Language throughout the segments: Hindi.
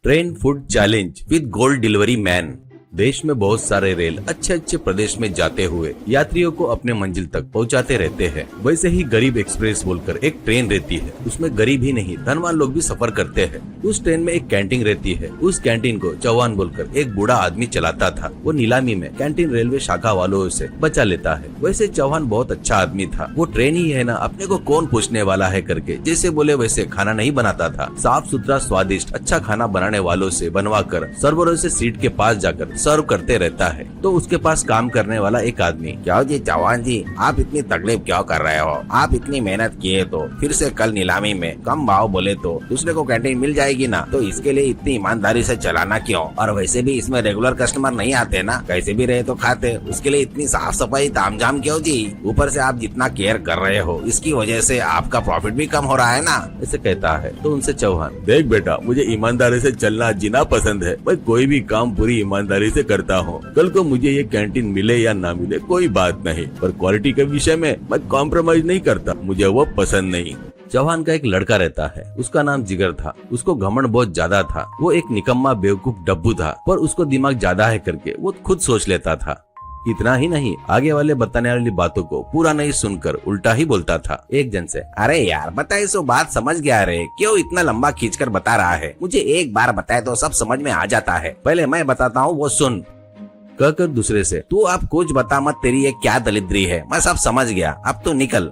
Train food challenge with gold delivery man. देश में बहुत सारे रेल अच्छे अच्छे प्रदेश में जाते हुए यात्रियों को अपने मंजिल तक पहुंचाते रहते हैं। वैसे ही गरीब एक्सप्रेस बोलकर एक ट्रेन रहती है, उसमें गरीब ही नहीं धनवान लोग भी सफर करते हैं। उस ट्रेन में एक कैंटीन रहती है, उस कैंटीन को चौहान बोलकर एक बूढ़ा आदमी चलाता था। वो नीलामी में कैंटीन रेलवे शाखा वालों से बचा लेता है। वैसे चौहान बहुत अच्छा आदमी था, वो ट्रेन ही है ना, अपने को कौन पूछने वाला है करके जैसे बोले वैसे खाना नहीं बनाता था। साफ सुथरा स्वादिष्ट अच्छा खाना बनाने वालों से बनवा कर सर्वरों से सीट के पास जाकर सर्व करते रहता है। तो उसके पास काम करने वाला एक आदमी, क्या जी चौहान जी, आप इतनी तकलीफ क्यों कर रहे हो? आप इतनी मेहनत किए तो फिर से कल नीलामी में कम भाव बोले तो दूसरे को कैंटीन मिल जाएगी ना, तो इसके लिए इतनी ईमानदारी से चलाना क्यों? और वैसे भी इसमें रेगुलर कस्टमर नहीं आते ना, कैसे भी रहे तो खाते, उसके लिए इतनी साफ सफाई तामझाम क्यों जी? ऊपर से आप जितना केयर कर रहे हो इसकी वजह से आपका प्रॉफिट भी कम हो रहा है ना। ऐसे कहता है। तो उनसे चौहान, देख बेटा, मुझे ईमानदारी से चलना जीना पसंद है। मैं कोई भी काम पूरी ईमानदारी से करता हूँ। कल को मुझे ये कैंटीन मिले या ना मिले कोई बात नहीं, पर क्वालिटी के विषय में मैं कॉम्प्रोमाइज नहीं करता, मुझे वो पसंद नहीं। चौहान का एक लड़का रहता है, उसका नाम जिगर था। उसको घमंड बहुत ज्यादा था। वो एक निकम्मा बेवकूफ डब्बू था, पर उसको दिमाग ज्यादा है करके वो खुद सोच लेता था। इतना ही नहीं, आगे वाले बताने वाली बातों को पूरा नहीं सुनकर उल्टा ही बोलता था। एक जन से, अरे यार बताए सो बात समझ गया रे, क्यों इतना लंबा खींचकर बता रहा है? मुझे एक बार बताए तो सब समझ में आ जाता है, पहले मैं बताता हूँ वो सुन। कहकर दूसरे से, तू आप कुछ बता मत, तेरी ये क्या दलिद्री है, मैं सब समझ गया, अब तो निकल।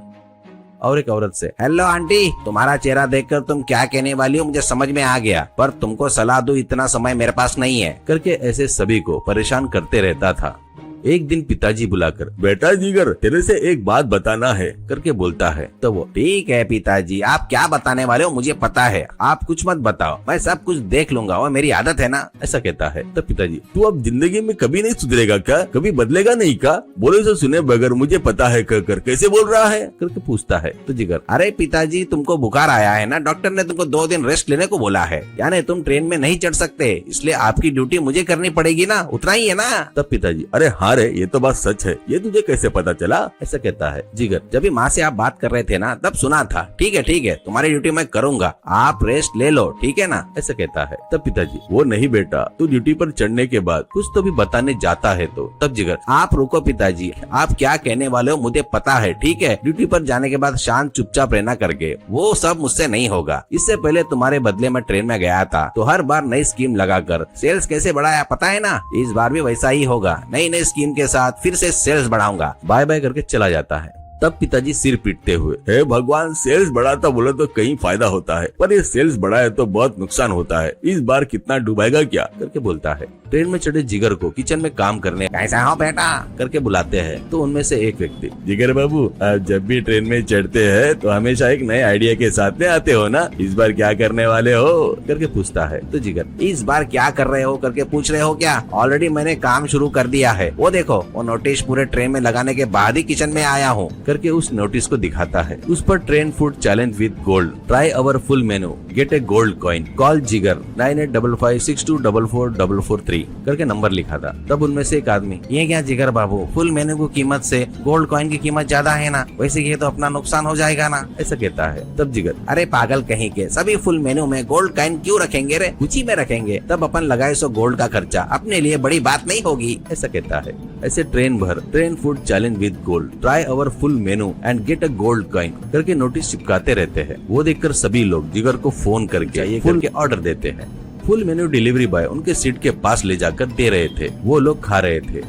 और एक औरत से, हेलो आंटी, तुम्हारा चेहरा देखकर तुम क्या कहने वाली हो मुझे समझ में आ गया, पर तुमको सलाह दूं इतना समय मेरे पास नहीं है करके ऐसे सभी को परेशान करते रहता था। एक दिन पिताजी बुलाकर, बेटा जिगर, तेरे से एक बात बताना है करके बोलता है। तो वो, ठीक है पिताजी, आप क्या बताने वाले हो मुझे पता है, आप कुछ मत बताओ, मैं सब कुछ देख लूंगा, वो मेरी आदत है ना। ऐसा कहता है। तो पिताजी, तू अब जिंदगी में कभी नहीं सुधरेगा क्या? कभी बदलेगा नहीं क्या? बोले तो सुने बगैर मुझे पता है कर कैसे बोल रहा है करके पूछता है। तो जिगर, अरे पिताजी, तुमको बुखार आया है ना, डॉक्टर ने तुमको 2 दिन रेस्ट लेने को बोला है, यानी तुम ट्रेन में नहीं चढ़ सकते, इसलिए आपकी ड्यूटी मुझे करनी पड़ेगी ना, उतना ही है ना। तब पिताजी, अरे हाँ रे, ये तो बात सच है, ये तुझे कैसे पता चला? ऐसा कहता है। जिगर, जब भी माँ से आप बात कर रहे थे ना तब सुना था। ठीक है, तुम्हारी ड्यूटी मैं करूंगा, आप रेस्ट ले लो, ठीक है ना। ऐसा कहता है। तब पिताजी, वो नहीं बेटा, तू ड्यूटी पर चढ़ने के बाद कुछ तो भी बताने जाता है तो। तब जिगर, आप रुको पिताजी, आप क्या कहने वाले हो मुझे पता है, ठीक है। ड्यूटी पर जाने के बाद शांत चुपचाप रहना करके वो सब मुझसे नहीं होगा। इससे पहले तुम्हारे बदले में ट्रेन में गया था तो हर बार नई स्कीम लगाकर सेल्स कैसे बढ़ाया पता है ना, इस बार भी वैसा ही होगा, नई स्कीम के साथ फिर से सेल्स बढ़ाऊंगा। बाय बाय करके चला जाता है। तब पिताजी सिर पीटते हुए, हे भगवान, सेल्स बढ़ाता बोले तो कहीं फायदा होता है, पर ये सेल्स बढ़ाए तो बहुत नुकसान होता है, इस बार कितना डूबेगा क्या करके बोलता है। ट्रेन में चढ़े जिगर को किचन में काम करने, कैसा हो बेटा करके बुलाते हैं। तो उनमें से एक व्यक्ति, जिगर बाबू, आप जब भी ट्रेन में चढ़ते हैं तो हमेशा एक नए आइडिया के साथ में आते हो ना, इस बार क्या करने वाले हो करके पूछता है। तो जिगर, इस बार क्या कर रहे हो करके पूछ रहे हो क्या? ऑलरेडी मैंने काम शुरू कर दिया है, वो देखो, वो नोटिस पूरे ट्रेन में लगाने के बाद ही किचन में आया हूँ करके उस नोटिस को दिखाता है। उस पर train food challenge with gold, try our full menu, gate A gold coin, call जिगर 9855624443 करके नंबर लिखा था। तब उनमें से एक आदमी, ये क्या जिगर बाबू, फुल मेनू की कीमत से गोल्ड कॉइन की कीमत ज्यादा है ना, वैसे ये तो अपना नुकसान हो जाएगा ना। ऐसा कहता है। तब जिगर, अरे पागल कहीं के, सभी फुल मेनू में गोल्ड कॉइन क्यों रखेंगे रे, कुछ ही में रखेंगे, तब अपन लगाए सो गोल्ड का खर्चा अपने लिए बड़ी बात नहीं होगी। ऐसा कहता है। ऐसे ट्रेन भर train food challenge with gold, try our full menu and get a gold coin करके नोटिस चिपकाते रहते हैं। वो देखकर सभी लोग जिगर को फोन करके फुल ऑर्डर देते हैं। फुल मेनू डिलीवरी बॉय उनके सीट के पास ले जाकर दे रहे थे, वो लोग खा रहे थे।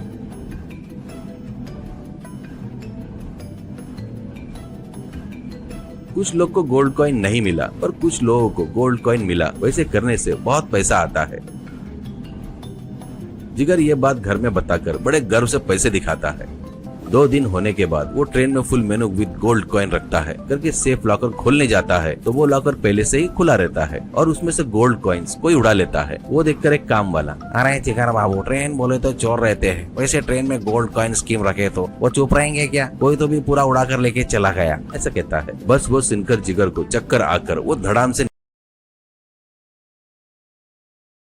कुछ लोग को गोल्ड कॉइन नहीं मिला, पर कुछ लोगों को गोल्ड कॉइन मिला। वैसे करने से बहुत पैसा आता है। जिगर ये बात घर में बताकर बड़े गर्व से पैसे दिखाता है। 2 दिन होने के बाद वो ट्रेन में full menu with gold coin रखता है करके सेफ लॉकर खोलने जाता है तो वो लॉकर पहले से ही खुला रहता है और उसमें से गोल्ड कॉइन्स कोई उड़ा लेता है। वो देखकर एक काम वाला, अरे जिगर बाबू, ट्रेन बोले तो चोर रहते हैं, वैसे ट्रेन में गोल्ड कॉइन स्कीम रखे तो वो चुप रहेंगे क्या? कोई तो भी पूरा उड़ा कर लेके चला गया। ऐसा कहता है। बस वो सुनकर जिगर को चक्कर आकर वो धड़ाम से